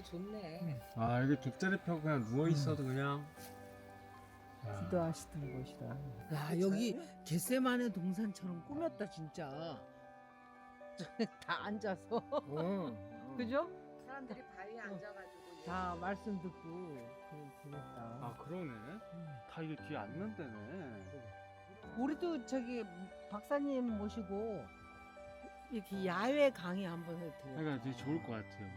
여기 좋네. 아, 여기 돗자리 펴고 그냥 누워 있어도 그냥. 기도하시던 곳이다. 야, 여기 겟세마네 동산처럼 꾸몄다 진짜. 다 앉아서. 그죠? 사람들이 바위에 앉아가지고 다 말씀 듣고 그랬다. 아, 그러네. 다 이게 뒤에 앉는 데네. 우리도 저기 박사님 모시고 이렇게 야외 강의 한번 해도 돼요. 그러니까 되게 좋을 것 같아요.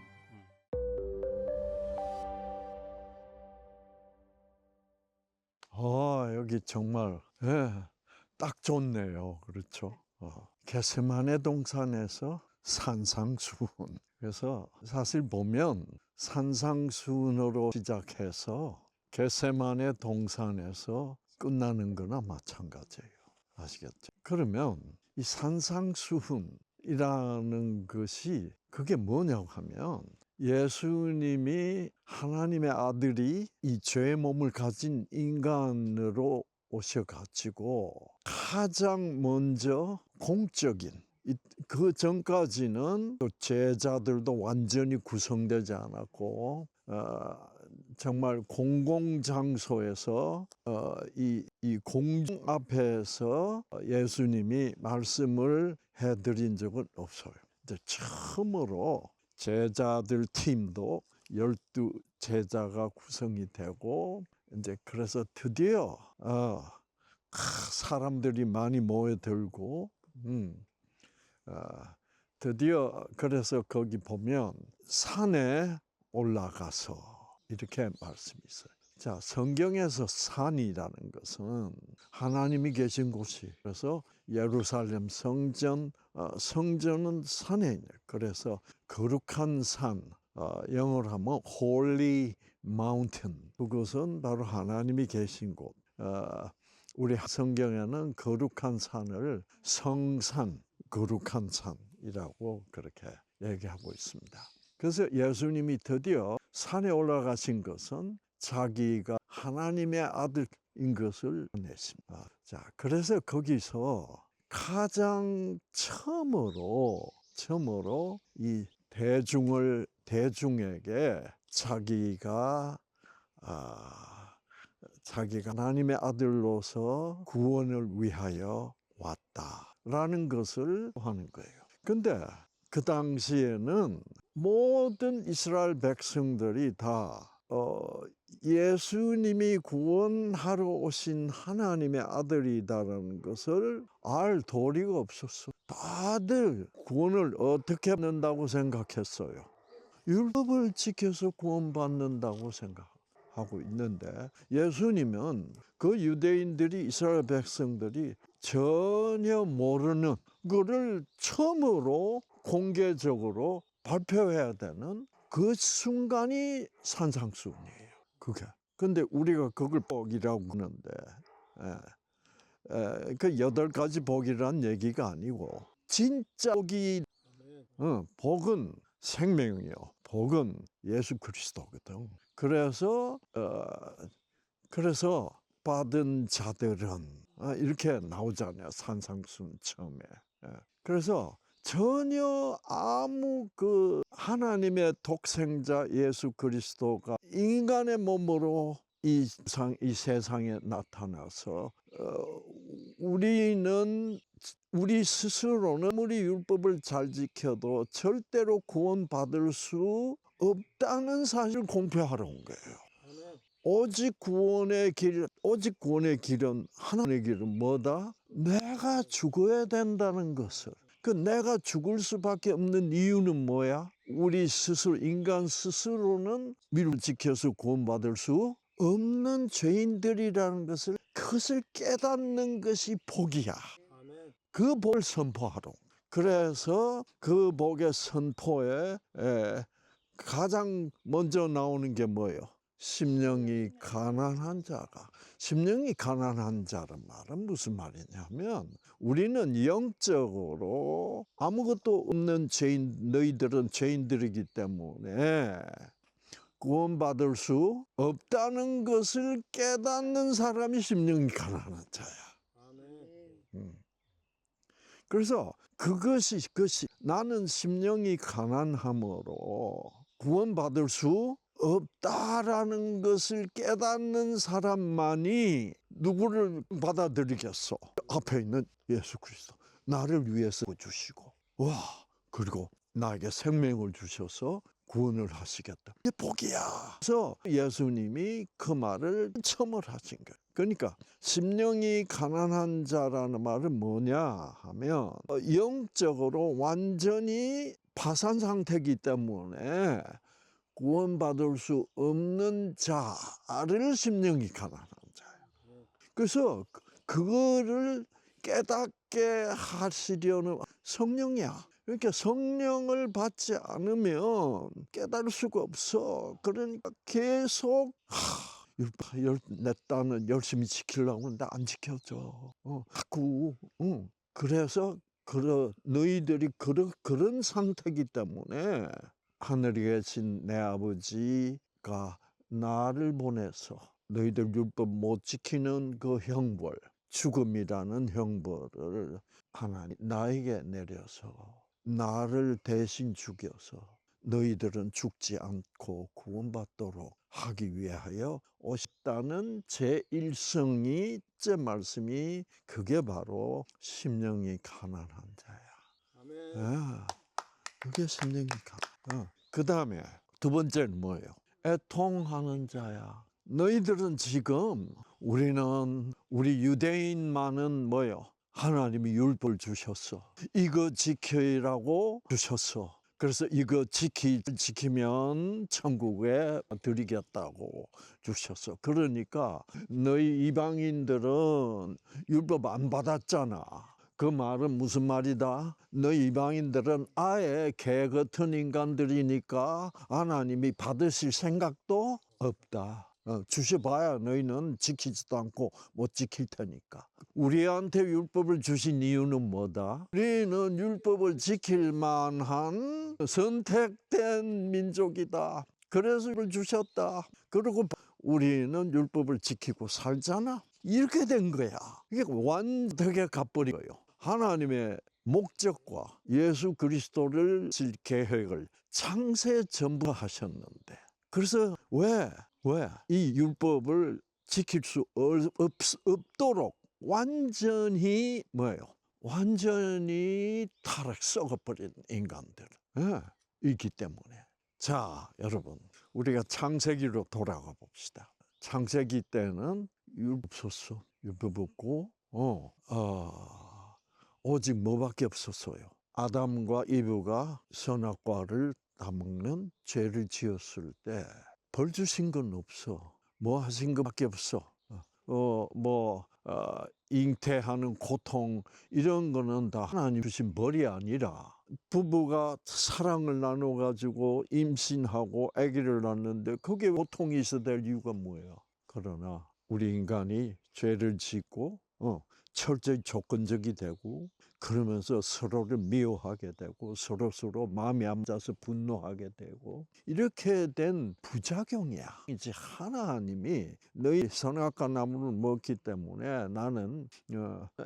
여기 정말, 딱 좋네요. 그렇죠. 겟세마네 동산에서 산상수훈. 그래서 사실 보면 산상수훈으로 시작해서 겟세마네 동산에서 끝나는 거나 마찬가지예요. 아시겠죠? 그러면 이 산상수훈이라는 것이 그게 뭐냐고 하면 예수님이 하나님의 아들이 이 죄의 몸을 가진 인간으로 오셔가지고 가장 먼저 공적인, 그 전까지는 또 제자들도 완전히 구성되지 않았고 정말 공공장소에서 이 공중 앞에서 예수님이 말씀을 해드린 적은 없어요. 근데 처음으로 제자들 팀도 12 제자가 구성이 되고 이제 그래서 드디어 사람들이 많이 모여들고 드디어 그래서 거기 보면 산에 올라가서 이렇게 말씀이 있어요. 자, 성경에서 산이라는 것은 하나님이 계신 곳이, 그래서 예루살렘 성전, 성전은 산에 있네요. 그래서 거룩한 산, 영어로 하면 Holy Mountain, 그것은 바로 하나님이 계신 곳. 우리 성경에는 거룩한 산을 성산, 거룩한 산이라고 그렇게 얘기하고 있습니다. 그래서 예수님이 드디어 산에 올라가신 것은 자기가 하나님의 아들인 것을 냈습니다. 자, 그래서 거기서 가장 처음으로 이 대중에게 자기가 하나님의 아들로서 구원을 위하여 왔다라는 것을 하는 거예요. 근데 그 당시에는 모든 이스라엘 백성들이 다 예수님이 구원하러 오신 하나님의 아들이다라는 것을 알 도리가 없었어. 다들 구원을 어떻게 받는다고 생각했어요? 율법을 지켜서 구원받는다고 생각하고 있는데, 예수님은 그 유대인들이, 이스라엘 백성들이 전혀 모르는 거를 처음으로 공개적으로 발표해야 되는 그 순간이 산상수훈이에요. 그게. 근데 우리가 그걸 복이라고 하는데, 그 8가지 복이란 얘기가 아니고, 진짜 복은 생명이요. 복은 예수 그리스도거든. 그래서 받은 자들은 이렇게 나오잖아요. 산상수훈 처음에. 그래서 전혀 아무 하나님의 독생자 예수 그리스도가 인간의 몸으로 이 세상에 나타나서 우리 스스로는 아무리 율법을 잘 지켜도 절대로 구원받을 수 없다는 사실을 공표하러 온 거예요. 오직 구원의 길은 하나님의 길은 뭐다? 내가 죽어야 된다는 것을. 내가 죽을 수밖에 없는 이유는 뭐야? 우리 스스로, 인간 스스로는 율법을 지켜서 구원받을 수 없는 죄인들이라는 것을, 그것을 깨닫는 것이 복이야. 그 복을 선포하러. 그래서 그 복의 선포에 가장 먼저 나오는 게 뭐예요? 심령이 가난한 자가. 심령이 가난한 자란 말은 무슨 말이냐면, 우리는 영적으로 아무것도 없는 죄인, 너희들은 죄인들이기 때문에 구원받을 수 없다는 것을 깨닫는 사람이 심령이 가난한 자야. 그래서 그것이 나는 심령이 가난함으로 구원받을 수 없다라는 것을 깨닫는 사람만이 누구를 받아들이겠어? 앞에 있는 예수 그리스도. 나를 위해서 주시고, 와, 그리고 나에게 생명을 주셔서 구원을 하시겠다. 이게 복이야. 그래서 예수님이 그 말을 첨언하신 거예요. 그러니까 심령이 가난한 자라는 말은 뭐냐 하면 영적으로 완전히 파산 상태이기 때문에 구원받을 수 없는 자를 심령이 가난한 자예요. 그래서 그거를 깨닫게 하시려는 성령이야. 그러니까 성령을 받지 않으면 깨달을 수가 없어. 그러니까 계속 내 딸은 열심히 지키려고 하는데 안 지켜져. 자꾸. 그래서 너희들이 그런 상태이기 때문에 하늘에 계신 내 아버지가 나를 보내서 너희들 율법 못 지키는 그 형벌, 죽음이라는 형벌을 하나님 나에게 내려서 나를 대신 죽여서 너희들은 죽지 않고 구원받도록 하기 위하여 오셨다는 제1성이째 말씀이 그게 바로 심령이 가난한 자야. 아멘. 그게 심령이 가난한. 그 다음에 두 번째는 뭐예요? 애통하는 자야. 너희들은 지금 우리 유대인만은 뭐예요? 하나님이 율법을 주셨어. 이거 지키라고 주셨어. 그래서 이거 지키면 천국에 드리겠다고 주셨어. 그러니까 너희 이방인들은 율법 안 받았잖아. 그 말은 무슨 말이다? 너희 이방인들은 아예 개 같은 인간들이니까 하나님이 받으실 생각도 없다. 주셔봐야 너희는 지키지도 않고 못 지킬 테니까. 우리한테 율법을 주신 이유는 뭐다? 우리는 율법을 지킬 만한 선택된 민족이다. 그래서 율법을 주셨다. 그리고 우리는 율법을 지키고 살잖아. 이렇게 된 거야. 이게 완벽하게 갚버린 거예요. 하나님의 목적과 예수 그리스도를 질 계획을 창세 전부 하셨는데, 그래서 왜 이 율법을 지킬 수 없도록 완전히 뭐예요? 완전히 타락 썩어버린 인간들 있기 때문에. 자, 여러분, 우리가 창세기로 돌아가 봅시다. 창세기 때는 율법 없었어. 율법 없고 오직 뭐밖에 없었어요? 아담과 이브가 선악과를 따먹는 죄를 지었을 때 벌 주신 건 없어. 뭐 하신 것밖에 없어. 잉태하는 고통 이런 거는 다 하나님 주신 벌이 아니라, 부부가 사랑을 나눠가지고 임신하고 아기를 낳는데 그게 고통이 있어야 될 이유가 뭐예요? 그러나 우리 인간이 죄를 짓고 철저히 조건적이 되고 그러면서 서로를 미워하게 되고 서로 마음이 안 맞아서 분노하게 되고 이렇게 된 부작용이야. 이제 하나님이 너희 선악과 나무를 먹기 때문에 나는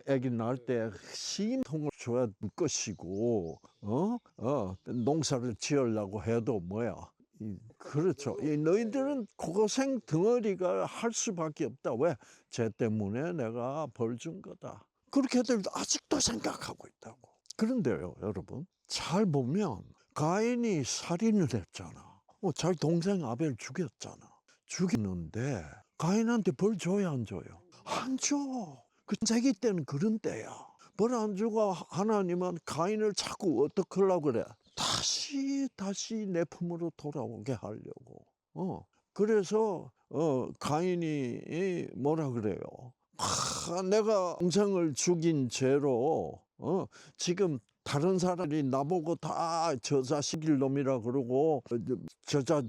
아기 낳을 때 심통을 줘야 될 것이고 농사를 지으려고 해도 뭐야? 그렇죠. 너희들은 고생 덩어리가 할 수밖에 없다. 왜? 죄 때문에 내가 벌 준 거다. 그렇게들 아직도 생각하고 있다고. 그런데요, 여러분, 잘 보면 가인이 살인을 했잖아. 자기 동생 아벨 죽였잖아. 죽였는데 가인한테 벌 줘야 안 줘요? 안 줘. 그 세기 때는 그런 때야. 벌 안 주고 하나님은 가인을 자꾸 어떻게 하려고 그래? 다시 내 품으로 돌아오게 하려고. 그래서 가인이 뭐라 그래요? 내가 동생을 죽인 죄로 지금 다른 사람이 나보고 다 저 자식일 놈이라 그러고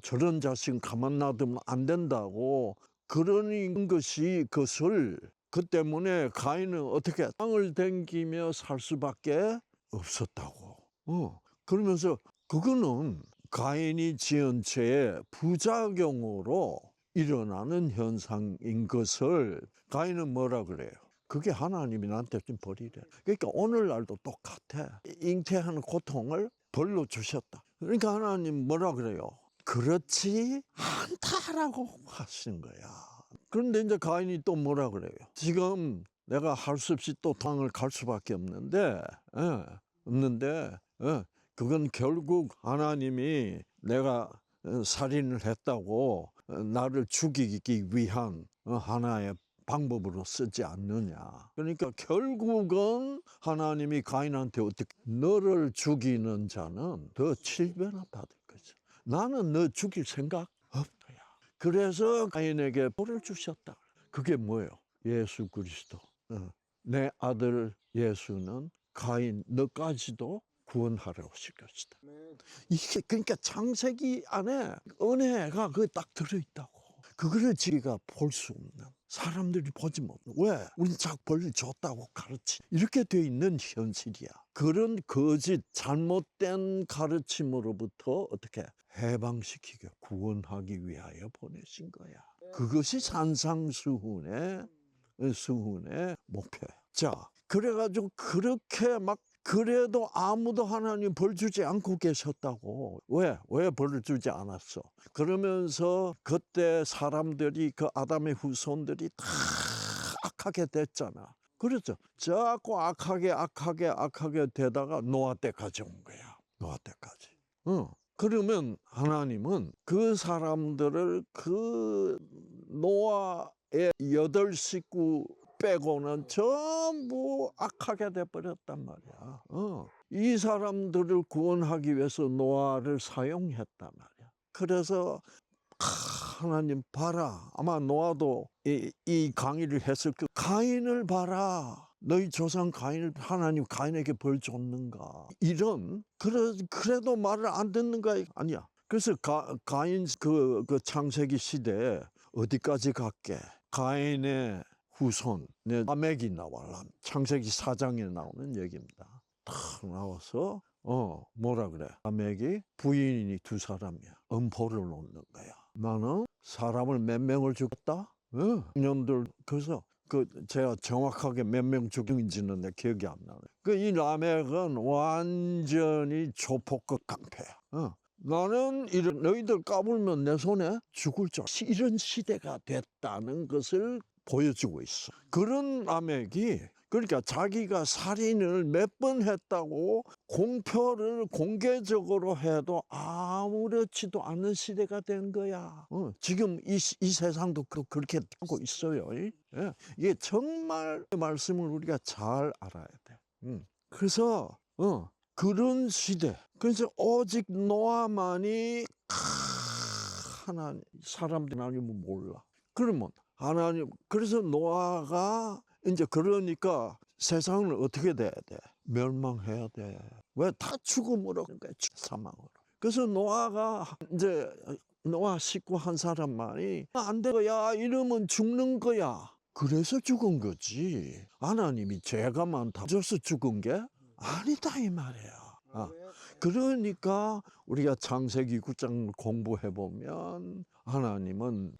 저런 자식은 가만 놔두면 안 된다고 그러는 것이 그 때문에 가인은 어떻게 땅을 댕기며 살 수밖에 없었다고. 그러면서 그거는 가인이 지은 죄의 부작용으로 일어나는 현상인 것을 가인은 뭐라 그래요? 그게 하나님이 나한테 준 벌이래. 그러니까 오늘날도 똑같아. 잉태하는 고통을 벌로 주셨다. 그러니까 하나님 뭐라 그래요? 그렇지 않다라고 하시는 거야. 그런데 이제 가인이 또 뭐라 그래요? 지금 내가 할 수 없이 또 땅을 갈 수밖에 없는데, 그건 결국 하나님이 내가 살인을 했다고 나를 죽이기 위한 하나의 방법으로 쓰지 않느냐. 그러니까 결국은 하나님이 가인한테 어떻게 너를 죽이는 자는 더 7배나 받을 거죠. 나는 너 죽일 생각 없다야. 그래서 가인에게 벌을 주셨다. 그게 뭐예요? 예수 그리스도. 내 아들 예수는 가인 너까지도 구원하러 오실 것이다. 이게 그러니까 창세기 안에 은혜가 그 딱 들어있다고. 그거를 지가 볼 수 없는, 사람들이 보지 못하는, 왜? 우린 자꾸 벌을 줬다고 가르치. 이렇게 돼 있는 현실이야. 그런 거짓 잘못된 가르침으로부터 어떻게 해방시키고 구원하기 위하여 보내신 거야. 그것이 산상수훈의 목표야. 자, 그래가지고 그렇게 막 그래도 아무도 하나님 벌 주지 않고 계셨다고. 왜 벌을 주지 않았어? 그러면서 그때 사람들이 그 아담의 후손들이 다 악하게 됐잖아. 그렇죠. 자꾸 악하게 되다가 노아 때까지 온 거야. 노아 때까지. 그러면 하나님은 그 사람들을 그 노아의 8 식구 빼고는 전부 악하게 돼버렸단 말이야. 이 사람들을 구원하기 위해서 노아를 사용했단 말이야. 그래서 하나님 봐라. 아마 노아도 이 강의를 했을 그 가인을 봐라. 너희 조상 가인을 하나님 가인에게 벌 줬는가? 이런 그래도 말을 안 듣는가? 아니야. 그래서 가인 그 창세기 시대에 어디까지 갔게? 가인의 후손, 라멕이 나와. 창세기 4장에 나오는 얘기입니다. 탁 나와서 뭐라 그래? 라멕이 부인이 2 사람이야. 음포를 놓는 거야. 나는 사람을 몇 명을 죽였다? 년들 그래서 제가 정확하게 몇 명 죽인지는 내 기억이 안 나네. 이 라멕은 완전히 조폭급 깡패야. 나는 너희들 까불면 내 손에 죽을 줄 이런 시대가 됐다는 것을 보여주고 있어. 그런 라멕이 그러니까 자기가 살인을 몇 번 했다고 공표를 공개적으로 해도 아무렇지도 않은 시대가 된 거야. 지금 이 세상도 그렇게 하고 있어요. 이게 정말 말씀을 우리가 잘 알아야 돼. 그래서 그런 시대. 그래서 오직 노아만이 하나님 사람들이 아니면 몰라. 그러면 하나님 그래서 노아가 이제 그러니까 세상은 어떻게 돼야 돼? 멸망해야 돼. 왜? 다 죽음으로 그러니까 사망으로. 그래서 노아가 이제 노아 식구 한 사람만이 안 돼. 야 이러면 죽는 거야. 그래서 죽은 거지. 하나님이 죄가 많다져서 죽은 게 아니다 이 말이야. 그러니까 우리가 창세기 9장을 공부해 보면 하나님은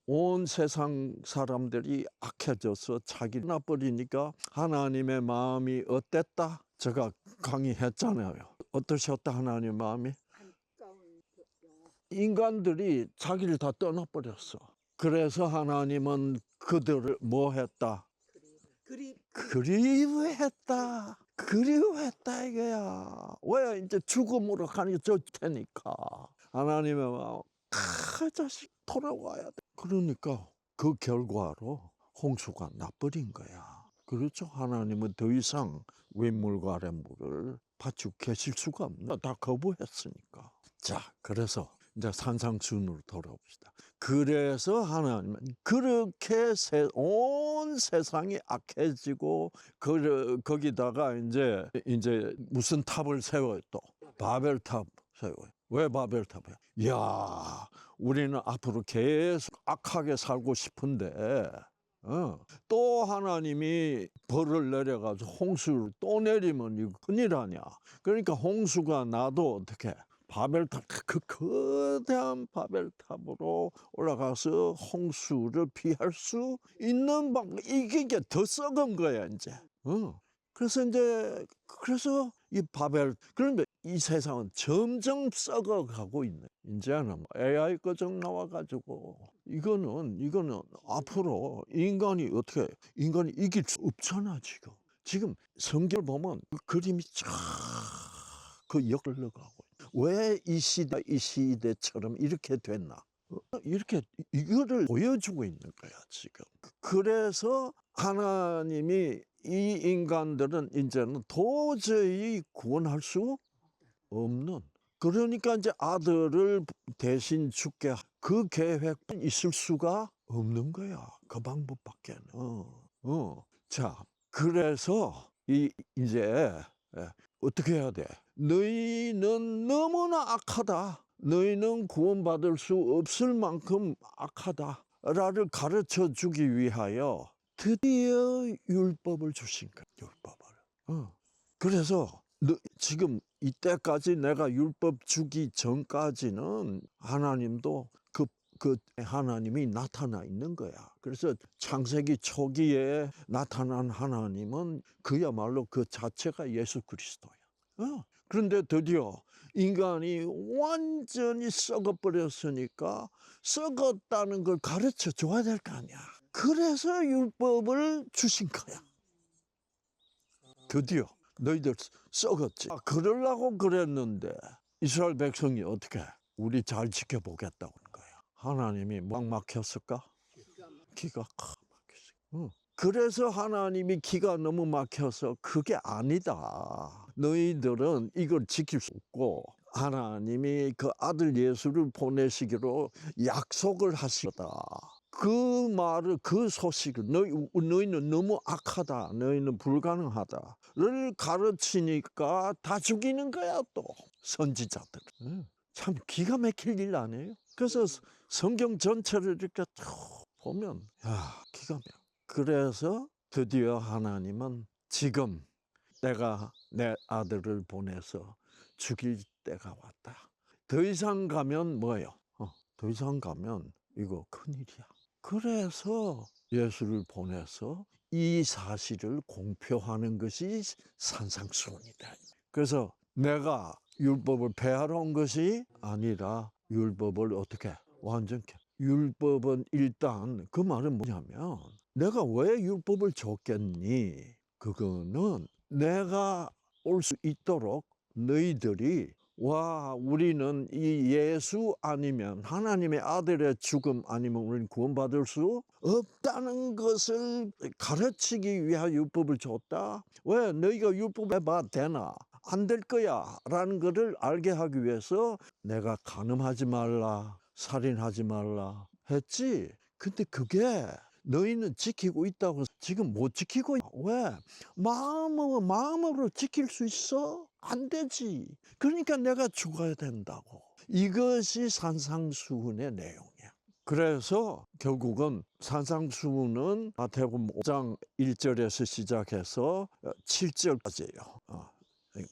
온 세상 사람들이 악해져서 자기를 놔버리니까 하나님의 마음이 어땠다? 제가 강의했잖아요. 어떠셨다 하나님의 마음이? 인간들이 자기를 다 떠나버렸어. 그래서 하나님은 그들을 뭐 했다? 그리워했다 이거야. 왜? 이제 죽음으로 가니 저 테니까. 하나님의 마음 자식 돌아와야 돼. 그러니까 그 결과로 홍수가 나버린 거야. 그렇죠? 하나님은 더 이상 윗물과 아랫물을 받치고 계실 수가 없나. 다 거부했으니까. 자, 그래서 이제 산상수훈으로 돌아옵시다. 그래서 하나님은 그렇게 온 세상이 악해지고 거기다가 이제 무슨 탑을 세워요? 또 바벨탑 세워요. 왜 바벨탑이야? 이야, 우리는 앞으로 계속 악하게 살고 싶은데 또 하나님이 벌을 내려가지고 홍수를 또 내리면 이거 큰일 아니야. 그러니까 홍수가 나도 어떻게 바벨탑 그 거대한 바벨탑으로 올라가서 홍수를 피할 수 있는 방법. 이게 더 썩은 거야 이제. 그래서 이 바벨 그런데 이 세상은 점점 썩어가고 있네. 이제는 뭐 AI 거정 나와가지고 이거는 앞으로 인간이 이길 수 없잖아 지금. 지금 성경을 보면 그 그림이 쫙 그 흘러가고 왜 이 시대처럼 이렇게 됐나? 이렇게 이거를 보여주고 있는 거야 지금. 그래서 하나님이 이 인간들은 이제는 도저히 구원할 수 없는. 그러니까 이제 아들을 대신 죽게 그 계획은 있을 수가 없는 거야. 그 방법밖에는. 자, 그래서 이제 어떻게 해야 돼? 너희는 너무나 악하다. 너희는 구원받을 수 없을 만큼 악하다. 라를 가르쳐 주기 위하여 드디어 율법을 주신 거야. 율법을. 그래서 지금 이때까지 내가 율법 주기 전까지는 하나님도 그 하나님이 나타나 있는 거야. 그래서 창세기 초기에 나타난 하나님은 그야말로 그 자체가 예수 그리스도야. 그런데 드디어 인간이 완전히 썩어버렸으니까 썩었다는 걸 가르쳐 줘야 될 거 아니야. 그래서 율법을 주신 거야. 드디어 너희들 썩었지. 그러려고 그랬는데 이스라엘 백성이 어떻게 우리 잘 지켜보겠다고 하는 거야. 하나님이 막 막혔을까? 기가 막혔어. 그래서 하나님이 기가 너무 막혀서 그게 아니다. 너희들은 이걸 지킬 수 없고 하나님이 그 아들 예수를 보내시기로 약속을 하시다. 그 말을 그 소식을 너희는 너무 악하다. 너희는 불가능하다를 가르치니까 다 죽이는 거야 또 선지자들. 참 기가 막힐 일 아니에요? 그래서 성경 전체를 이렇게 쭉 보면 기가 막혀. 그래서 드디어 하나님은 지금 내가 내 아들을 보내서 죽일 때가 왔다. 더 이상 가면 뭐예요? 더 이상 가면 이거 큰일이야. 그래서 예수를 보내서 이 사실을 공표하는 것이 산상수훈이다. 그래서 내가 율법을 폐하러 온 것이 아니라 율법을 어떻게 완전케. 율법은 일단 그 말은 뭐냐면 내가 왜 율법을 줬겠니? 그거는 내가 올 수 있도록 너희들이 우리는 이 예수 아니면 하나님의 아들의 죽음 아니면 우리는 구원받을 수 없다는 것을 가르치기 위하여 율법을 줬다. 왜? 너희가 율법 해봐 되나? 안 될 거야 라는 것을 알게 하기 위해서 내가 간음하지 말라, 살인하지 말라 했지. 근데 그게 너희는 지키고 있다고 지금 못 지키고 왜? 마음으로 지킬 수 있어? 안 되지. 그러니까 내가 죽어야 된다고. 이것이 산상수훈의 내용이야. 그래서 결국은 산상수훈은 마태복음 5장 1절에서 시작해서 7절까지예요.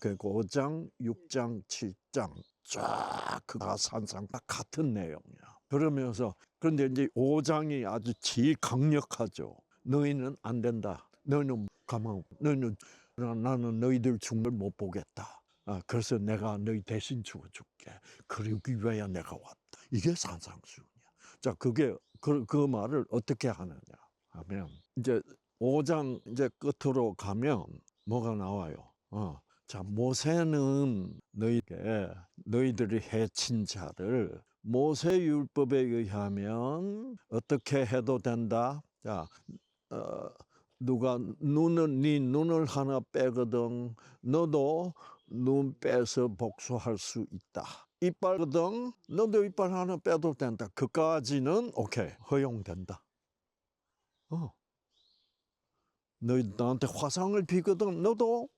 그리고 5장, 6장, 7장 쫙 다 산상 다 같은 내용이야. 그러면서 그런데 이제 5장이 아주 제일 강력하죠. 너희는 안 된다. 너희는 가만. 나는 너희들 죽음을 못 보겠다. 그래서 내가 너희 대신 죽어줄게. 그러기 위해 내가 왔다. 이게 산상수훈이야. 자, 그게 그 말을 어떻게 하느냐 하면 이제 5장 이제 끝으로 가면 뭐가 나와요? 자, 모세는 너희들이 해친 자를 모세율법에 의하면 어떻게 해도 된다. 자, 누가 네 눈을 하나 빼거든 너도 눈 빼서 복수할 수 있다. 이빨거든 너도 이빨 하나 빼도 된다. 그까지는 오케이 허용된다. 너희 나한테 화상을 피거든 너도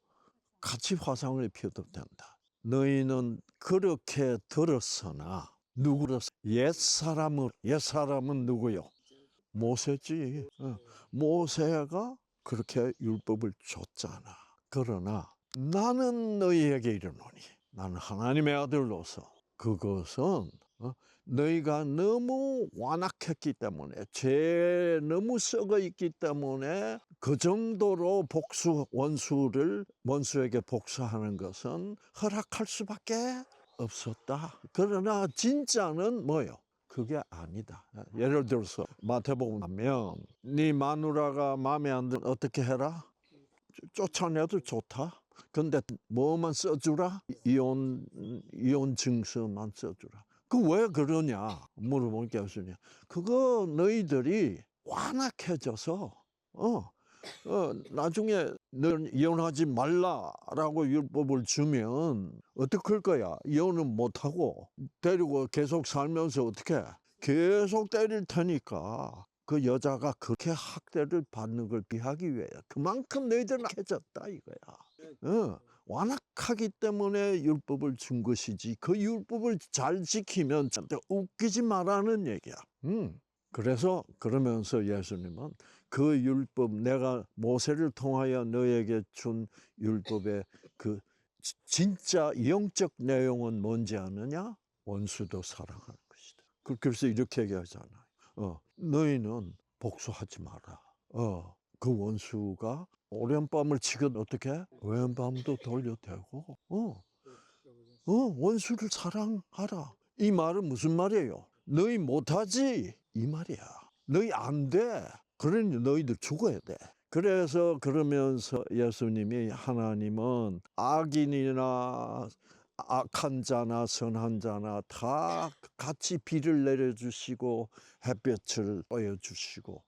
같이 화상을 피워도 된다. 너희는 그렇게 들었으나 누구로서 옛사람은 누구요? 모세지. 모세가 그렇게 율법을 줬잖아. 그러나 나는 너희에게 이르노니 나는 하나님의 아들로서 그것은 너희가 너무 완악했기 때문에 죄에 너무 썩어 있기 때문에 그 정도로 원수에게 복수하는 것은 허락할 수밖에 없었다. 그러나 진짜는 뭐요? 그게 아니다. 예를 들어서 마태복음 가면 네 마누라가 마음에 안 들면 어떻게 해라? 쫓아내도 좋다. 근데 뭐만 써주라? 이혼 증서만 써주라. 그 왜 그러냐 물어보니까 예수님, 그거 너희들이 완악해져서 나중에 넌 이혼하지 말라라고 율법을 주면 어떡할 거야? 이혼은 못하고 데리고 계속 살면서 어떻게 계속 때릴 테니까 그 여자가 그렇게 학대를 받는 걸 피하기 위해 그만큼 너희들은 약해졌다 이거야. 완악하기 때문에 율법을 준 것이지 그 율법을 잘 지키면 진짜 웃기지 말라는 얘기야. 그래서 그러면서 예수님은 그 율법, 내가 모세를 통하여 너에게 준 율법의 그 진짜 영적 내용은 뭔지 아느냐? 원수도 사랑하는 것이다. 그래서 이렇게 얘기하잖아요. 너희는 복수하지 마라. 그 원수가 오랜 밤을 치건 어떻게? 왼밤도 돌려대고 원수를 사랑하라. 이 말은 무슨 말이에요? 너희 못하지 이 말이야. 너희 안 돼. 그러니 너희들 죽어야 돼. 그래서 그러면서 예수님이 하나님은 악인이나 악한 자나 선한 자나 다 같이 비를 내려주시고 햇볕을 쬐어주시고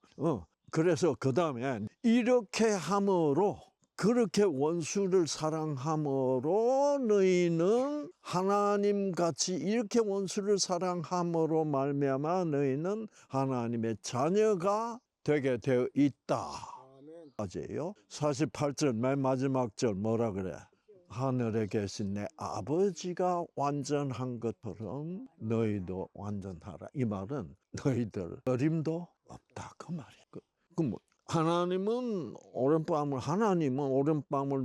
그래서 그 다음에 이렇게 함으로 그렇게 원수를 사랑함으로 너희는 하나님같이 이렇게 원수를 사랑함으로 말미암아 너희는 하나님의 자녀가 되게 되어 있다. 맞아요. 48절 맨 마지막 절 뭐라 그래? 하늘에 계신 내 아버지가 완전한 것처럼 너희도 완전하라. 이 말은 너희들 어림도 없다 그 말이야. 뭐 하나님은 오랜밤을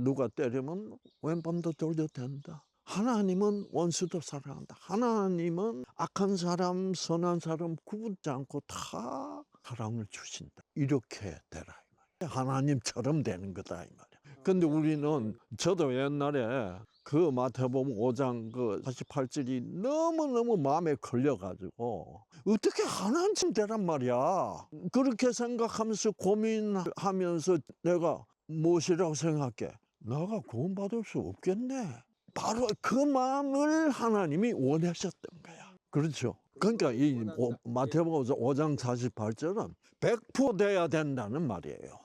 누가 때리면 왼밤도 돌려도 된다. 하나님은 원수도 사랑한다. 하나님은 악한 사람, 선한 사람 구분지 않고 다 사랑을 주신다. 이렇게 되라 이 말이야. 하나님처럼 되는 거다 이 말이야. 근데 우리는 저도 옛날에 그 마태복음 5장 그 48절이 너무너무 마음에 걸려가지고 어떻게 하나님 되란 말이야. 그렇게 생각하면서 고민하면서 내가 무엇이라고 생각해? 내가 구원받을 수 없겠네. 바로 그 마음을 하나님이 원하셨던 거야. 그렇죠. 그러니까 이 마태복음 5장 48절은 100% 돼야 된다는 말이에요.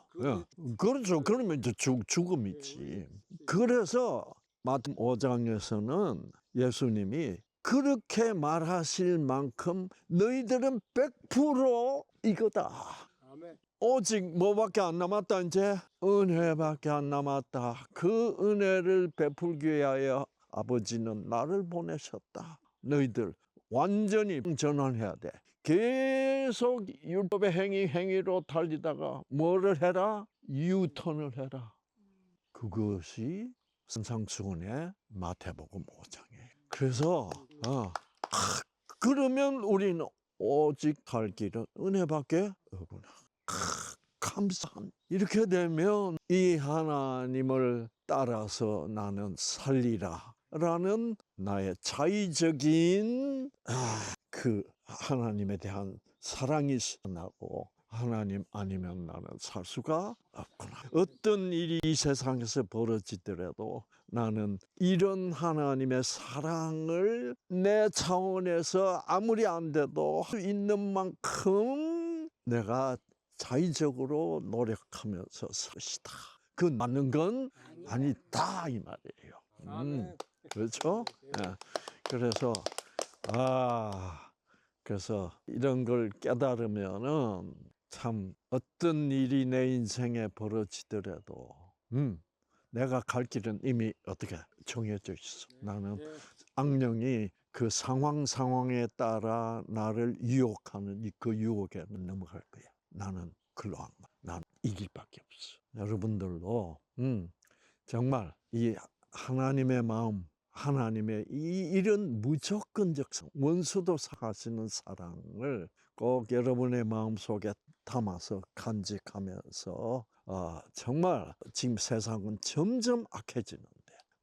그렇죠. 그러면 이제 죽음이지. 그래서 마태복음 5장에서는 예수님이 그렇게 말하실 만큼 너희들은 100% 이거다. 오직 뭐밖에 안 남았다 이제? 은혜밖에 안 남았다. 그 은혜를 베풀기 위하여 아버지는 나를 보내셨다. 너희들 완전히 전환해야 돼. 계속 율법의 행위로 달리다가 뭐를 해라? 유턴을 해라. 그것이 산상수훈의 마태복음 5장이에요. 그래서 그러면 우리는 오직 갈 길은 은혜밖에 없구나. 감사한. 이렇게 되면 이 하나님을 따라서 나는 살리라 라는 나의 자의적인 그 하나님에 대한 사랑이 나고 하나님 아니면 나는 살 수가 없구나. 어떤 일이 이 세상에서 벌어지더라도 나는 이런 하나님의 사랑을 내 차원에서 아무리 안 돼도 할 수 있는 만큼 내가 자의적으로 노력하면서 것이다. 그 맞는 건 아니다 이 말이에요. 그렇죠? 네. 그래서 이런 걸 깨달으면은 참 어떤 일이 내 인생에 벌어지더라도 내가 갈 길은 이미 어떻게 정해져 있어. 나는 악령이 그 상황에 따라 나를 유혹하는 그 유혹에는 넘어갈 거야. 나는 글로 안 가. 난 이 길밖에 없어. 여러분들도 정말 이 하나님의 마음, 하나님의 이런 무조건적 원수도 사하시는 사랑을 꼭 여러분의 마음속에 담아서 간직하면서 정말 지금 세상은 점점 악해지는데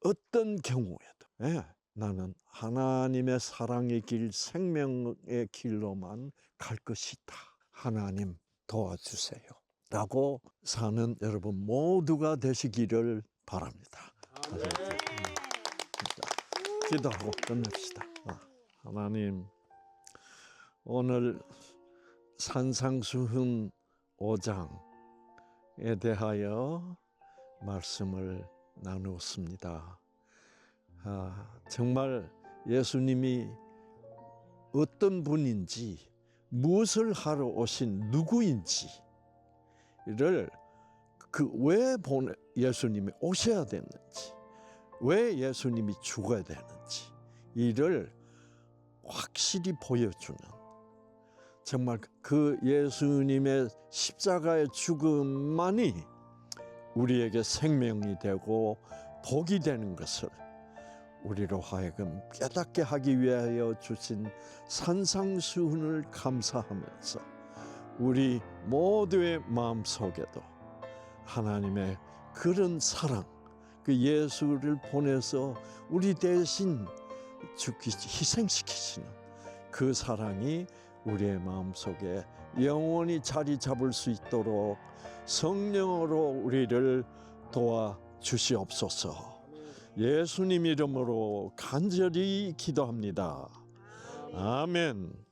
어떤 경우에도 나는 하나님의 사랑의 길, 생명의 길로만 갈 것이다. 하나님 도와주세요. 라고 사는 여러분 모두가 되시기를 바랍니다. 기도하고 끝냅시다. 하나님, 오늘 산상수훈 5장에 대하여 말씀을 나누었습니다. 정말 예수님이 어떤 분인지, 무엇을 하러 오신 누구인지를 왜 예수님이 오셔야 되는지, 왜 예수님이 죽어야 되는지 이를 확실히 보여주는, 정말 그 예수님의 십자가의 죽음만이 우리에게 생명이 되고 복이 되는 것을 우리로 하여금 깨닫게 하기 위하여 주신 산상수훈을 감사하면서 우리 모두의 마음속에도 하나님의 그런 사랑, 그 예수를 보내서 우리 대신 희생시키시는 그 사랑이 우리의 마음속에 영원히 자리 잡을 수 있도록 성령으로 우리를 도와주시옵소서. 예수님 이름으로 간절히 기도합니다. 아멘.